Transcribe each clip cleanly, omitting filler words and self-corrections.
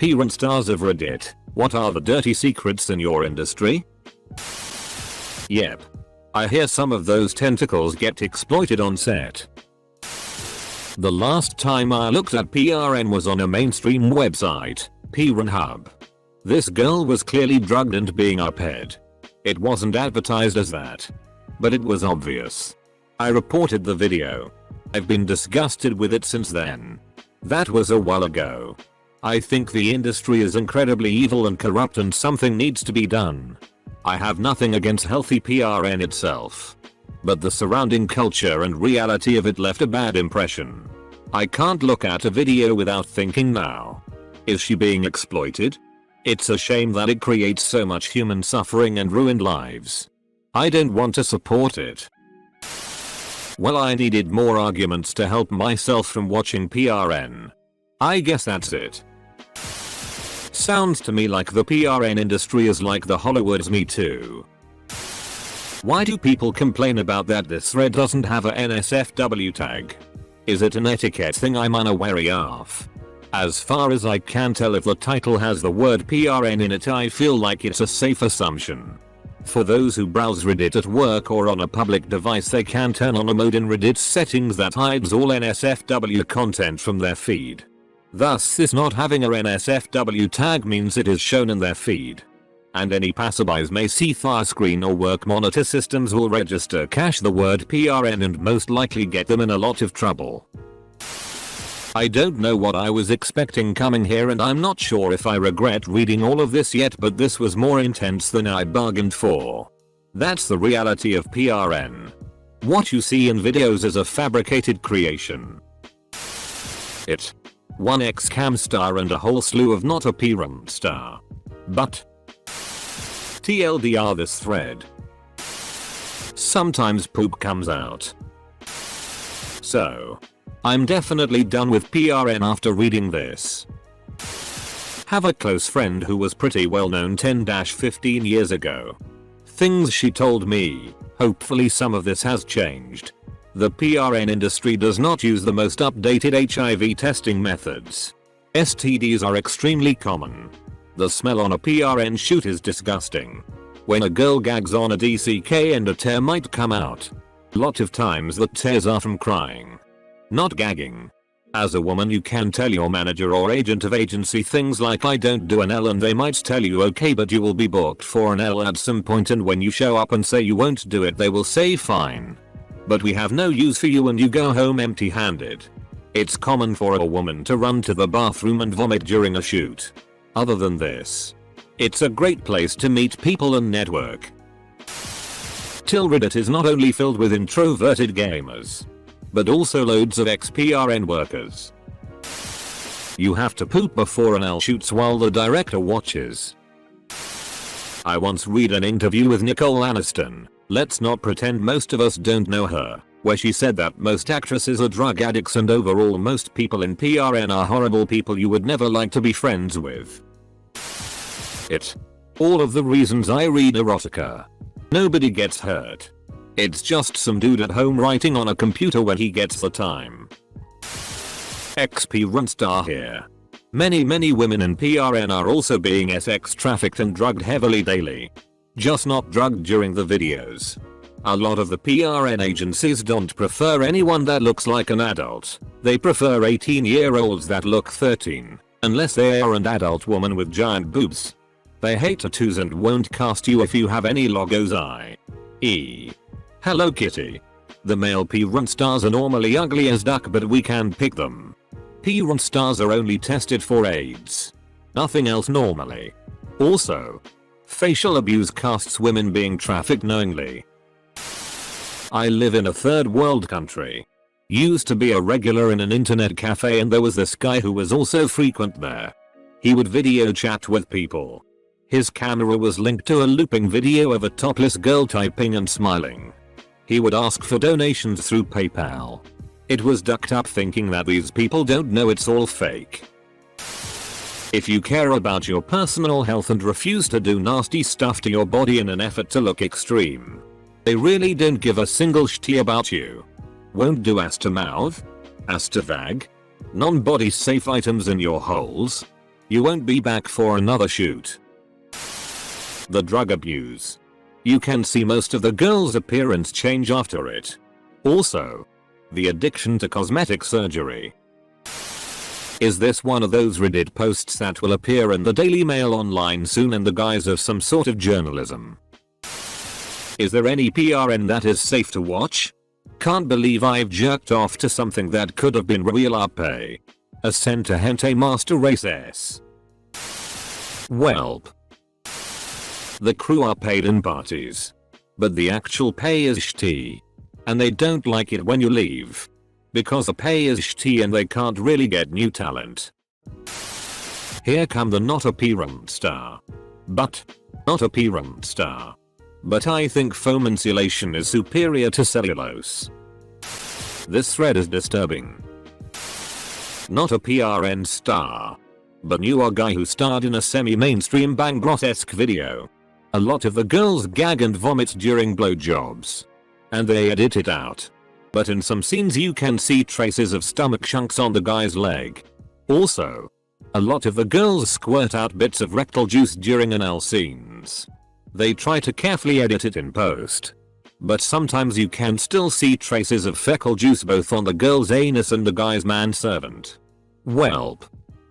Parent stars of Reddit, what are the dirty secrets in your industry? Yep. I hear some of those tentacles get exploited on set. The last time I looked at PRN was on a mainstream website, Pornhub. This girl was clearly drugged and being uphead. It wasn't advertised as that, but it was obvious. I reported the video. I've been disgusted with it since then. That was a while ago. I think the industry is incredibly evil and corrupt and something needs to be done. I have nothing against healthy PRN itself, but the surrounding culture and reality of it left a bad impression. I can't look at a video without thinking, now, is she being exploited? It's a shame that it creates so much human suffering and ruined lives. I don't want to support it. Well, I needed more arguments to help myself from watching PRN. I guess that's it. Sounds to me like the PRN industry is like the Hollywood's Me Too. Why do people complain about that this thread doesn't have a NSFW tag? Is it an etiquette thing I'm unaware of? As far as I can tell, if the title has the word PRN in it, I feel like it's a safe assumption. For those who browse Reddit at work or on a public device, they can turn on a mode in Reddit's settings that hides all NSFW content from their feed. Thus, this not having a NSFW tag means it is shown in their feed, and any passerbys may see fire screen or work monitor systems will register cache the word PRN and most likely get them in a lot of trouble. I don't know what I was expecting coming here, and I'm not sure if I regret reading all of this yet, but this was more intense than I bargained for. That's the reality of PRN. What you see in videos is a fabricated creation. It. One ex-cam star and a whole slew of not apparent star. But TLDR, this thread. Sometimes poop comes out. So, I'm definitely done with PRN after reading this. Have a close friend who was pretty well known 10-15 years ago. Things she told me, hopefully some of this has changed. The PRN industry does not use the most updated HIV testing methods. STDs are extremely common. The smell on a PRN shoot is disgusting. When a girl gags on a DCK and a tear might come out. Lot of times the tears are from crying, not gagging. As a woman, you can tell your manager or agent of agency things like, I don't do an L, and they might tell you okay, but you will be booked for an L at some point, and when you show up and say you won't do it, they will say fine, but we have no use for you, and you go home empty-handed. It's common for a woman to run to the bathroom and vomit during a shoot. Other than this, it's a great place to meet people and network. Reddit is not only filled with introverted gamers, but also loads of ex-PRN workers. You have to poop before an L shoots while the director watches. I once read an interview with Nicole Aniston, let's not pretend most of us don't know her, where she said that most actresses are drug addicts and overall most people in PRN are horrible people you would never like to be friends with. All of the reasons I read erotica. Nobody gets hurt. It's just some dude at home writing on a computer when he gets the time. XP Runstar here. Many women in PRN are also being sex trafficked and drugged heavily daily. Just not drugged during the videos. A lot of the PRN agencies don't prefer anyone that looks like an adult. They prefer 18-year-olds that look 13, unless they are an adult woman with giant boobs. They hate tattoos and won't cast you if you have any logos i.e. Hello Kitty. The male PRN stars are normally ugly as duck, but we can pick them. PRN stars are only tested for AIDS. Nothing else normally. Also, facial abuse casts women being trafficked knowingly. I live in a third world country. Used to be a regular in an internet cafe, and there was this guy who was also frequent there. He would video chat with people. His camera was linked to a looping video of a topless girl typing and smiling. He would ask for donations through PayPal. It was ducked up, thinking that these people don't know it's all fake. If you care about your personal health and refuse to do nasty stuff to your body in an effort to look extreme, they really don't give a single shit about you. Won't do ass to mouth, ass to vag, non-body safe items in your holes. You won't be back for another shoot. The drug abuse. You can see most of the girl's appearance change after it. Also, the addiction to cosmetic surgery. Is this one of those Reddit posts that will appear in the Daily Mail online soon in the guise of some sort of journalism? Is there any PRN that is safe to watch? Can't believe I've jerked off to something that could have been real Ape. Ascend to Hente Master Race S. Welp. The crew are paid in parties. But the actual pay is shitty. And they don't like it when you leave. Because the pay is shitty and they can't really get new talent. Here come the not apparent star. But not apparent star. But I think foam insulation is superior to cellulose. This thread is disturbing. Not a PRN star. But knew a guy who starred in a semi-mainstream Bang Grotesque video. A lot of the girls gag and vomit during blowjobs. And they edit it out. But in some scenes you can see traces of stomach chunks on the guy's leg. Also, a lot of the girls squirt out bits of rectal juice during anal scenes. They try to carefully edit it in post. But sometimes you can still see traces of fecal juice both on the girl's anus and the guy's manservant. Welp.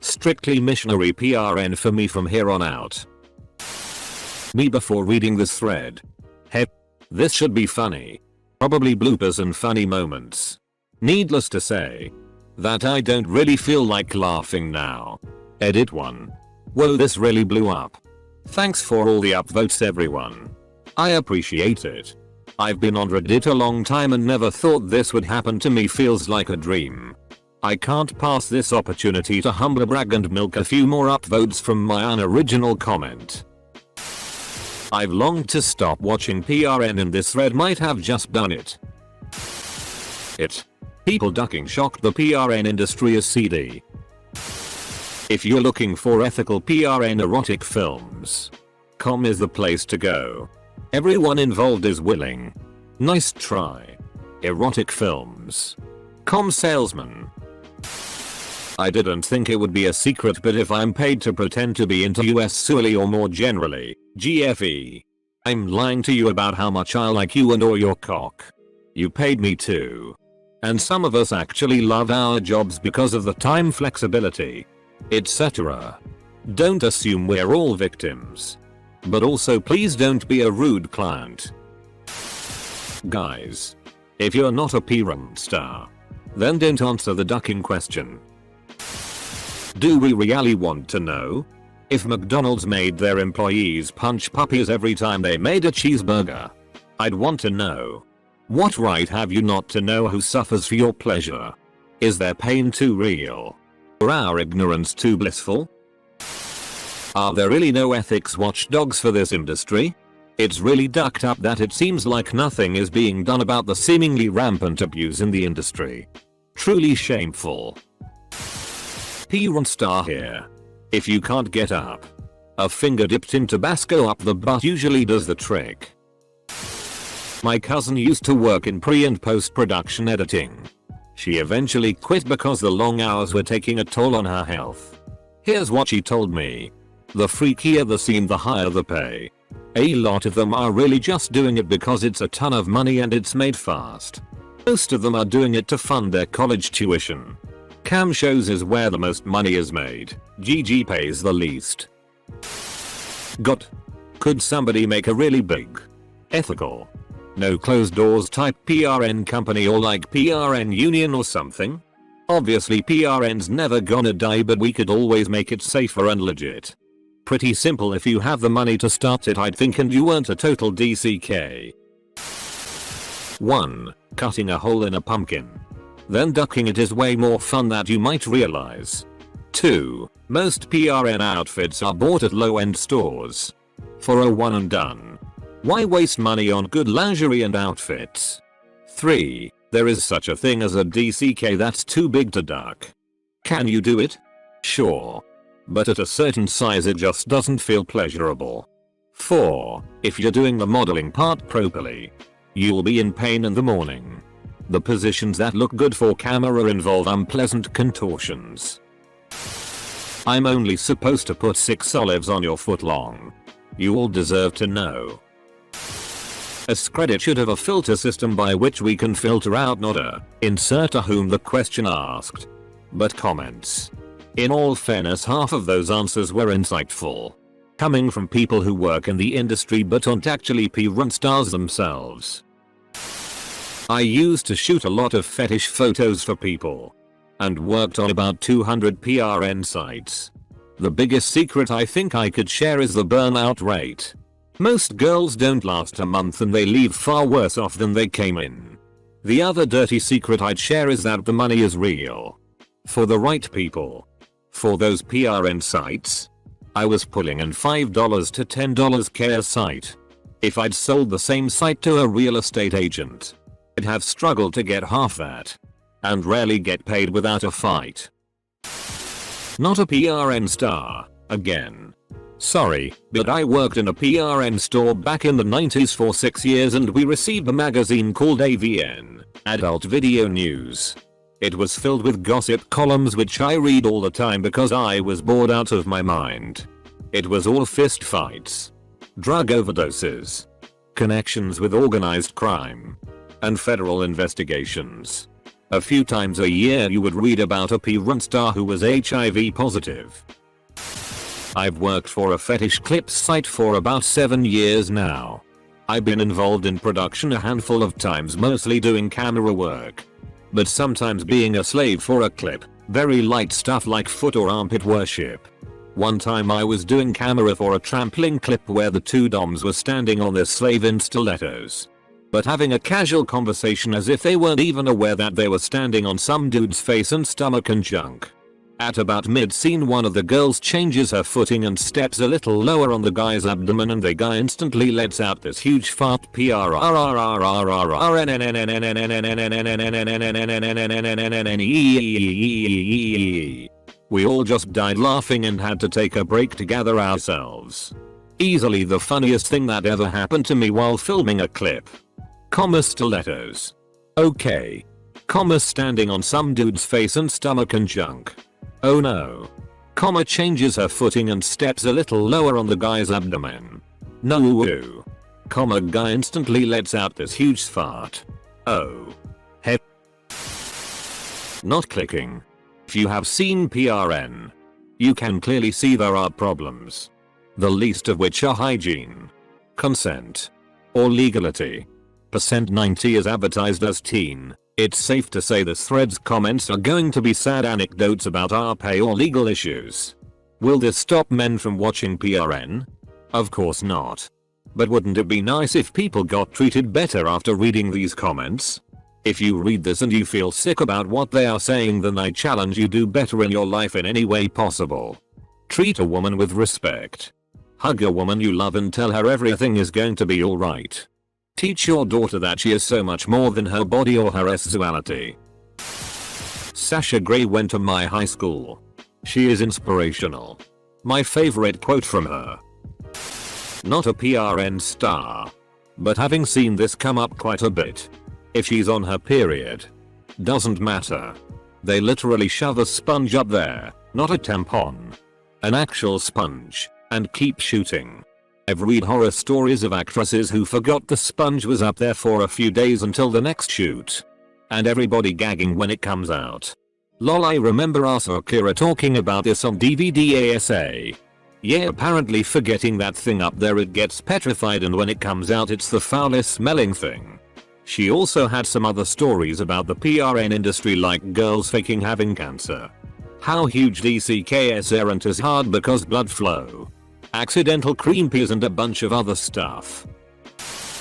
Strictly missionary PRN for me from here on out. Me before reading this thread. Hey, this should be funny. Probably bloopers and funny moments. Needless to say, that I don't really feel like laughing now. Edit 1. Whoa, this really blew up. Thanks for all the upvotes everyone. I appreciate it. I've been on Reddit a long time and never thought this would happen to me, feels like a dream. I can't pass this opportunity to humble brag and milk a few more upvotes from my unoriginal comment. I've longed to stop watching PRN and this thread might have just done it. People ducking shocked the PRN industry is seedy. If you're looking for ethical PRN erotic films, com is the place to go. Everyone involved is willing. Nice try. Erotic films. Com salesman. I didn't think it would be a secret, but if I'm paid to pretend to be into US Suoli or more generally, GFE, I'm lying to you about how much I like you and or your cock. You paid me to. And some of us actually love our jobs because of the time flexibility, etc. Don't assume we're all victims. But also please don't be a rude client. Guys, if you're not a PRN star, then don't answer the ducking question. Do we really want to know? If McDonald's made their employees punch puppies every time they made a cheeseburger, I'd want to know. What right have you not to know who suffers for your pleasure? Is their pain too real? Or our ignorance too blissful? Are there really no ethics watchdogs for this industry? It's really ducked up that it seems like nothing is being done about the seemingly rampant abuse in the industry. Truly shameful. PRN star here. If you can't get up, a finger dipped in Tabasco up the butt usually does the trick. My cousin used to work in pre and post production editing. She eventually quit because the long hours were taking a toll on her health. Here's what she told me. The freakier the scene, the higher the pay. A lot of them are really just doing it because it's a ton of money and it's made fast. Most of them are doing it to fund their college tuition. Cam shows is where the most money is made. GG pays the least. Could somebody make a really big, ethical, no closed doors type PRN company or like PRN union or something? Obviously PRN's never gonna die, but we could always make it safer and legit. Pretty simple if you have the money to start it, I'd think, and you weren't a total DCK. 1. Cutting a hole in a pumpkin. Then ducking it is way more fun than you might realize. 2. Most PRN outfits are bought at low-end stores. For a one and done. Why waste money on good lingerie and outfits? 3. There is such a thing as a DCK that's too big to duck. Can you do it? Sure. But at a certain size it just doesn't feel pleasurable. 4. If you're doing the modeling part properly, you'll be in pain in the morning. The positions that look good for camera involve unpleasant contortions. I'm only supposed to put 6 olives on your foot long. You all deserve to know. AskReddit should have a filter system by which we can filter out not a insert to whom the question asked, but comments. In all fairness, half of those answers were insightful. Coming from people who work in the industry but aren't actually porn stars themselves. I used to shoot a lot of fetish photos for people. And worked on about 200 PRN sites. The biggest secret I think I could share is the burnout rate. Most girls don't last a month and they leave far worse off than they came in. The other dirty secret I'd share is that the money is real. For the right people. For those PRN sites. I was pulling in $5 to $10 care site. If I'd sold the same site to a real estate agent, I'd have struggled to get half that. And rarely get paid without a fight. Not a PRN star, again. Sorry, but I worked in a PRN store back in the 90s for 6 years and we received a magazine called AVN, Adult Video News. It was filled with gossip columns which I read all the time because I was bored out of my mind. It was all fist fights, drug overdoses, connections with organized crime, and federal investigations. A few times a year you would read about a porn star who was HIV positive. I've worked for a fetish clips site for about 7 years now. I've been involved in production a handful of times, mostly doing camera work. But sometimes being a slave for a clip, very light stuff like foot or armpit worship. One time I was doing camera for a trampling clip where the 2 doms were standing on their slave in stilettos. But having a casual conversation as if they weren't even aware that they were standing on some dude's face and stomach and junk. At about mid-scene one of the girls changes her footing and steps a little lower on the guy's abdomen and the guy instantly lets out this huge fart. We all just died laughing and had to take a break to gather ourselves. Easily the funniest thing that ever happened to me while filming a clip. Stilettos. Okay. Standing on some dude's face and stomach and junk. Oh no. Changes her footing and steps a little lower on the guy's abdomen. No. Guy instantly lets out this huge fart. Oh. Heck. Not clicking. If you have seen PRN, you can clearly see there are problems. The least of which are hygiene, consent, or legality. Percent 90 is advertised as teen. It's safe to say this thread's comments are going to be sad anecdotes about our pay or legal issues. Will this stop men from watching PRN? Of course not. But wouldn't it be nice if people got treated better after reading these comments? If you read this and you feel sick about what they are saying, then I challenge you do better in your life in any way possible. Treat a woman with respect. Hug a woman you love and tell her everything is going to be alright. Teach your daughter that she is so much more than her body or her sexuality. Sasha Grey went to my high school. She is inspirational. My favorite quote from her. Not a PRN star. But having seen this come up quite a bit. If she's on her period. Doesn't matter. They literally shove a sponge up there, not a tampon. An actual sponge, and keep shooting. I've read horror stories of actresses who forgot the sponge was up there for a few days until the next shoot. And everybody gagging when it comes out. Lol, I remember Kira talking about this on DVD ASA. Yeah, apparently forgetting that thing up there it gets petrified and when it comes out it's the foulest smelling thing. She also had some other stories about the PRN industry like girls faking having cancer. How huge DCKS errant is hard because blood flow. Accidental cream peas and a bunch of other stuff.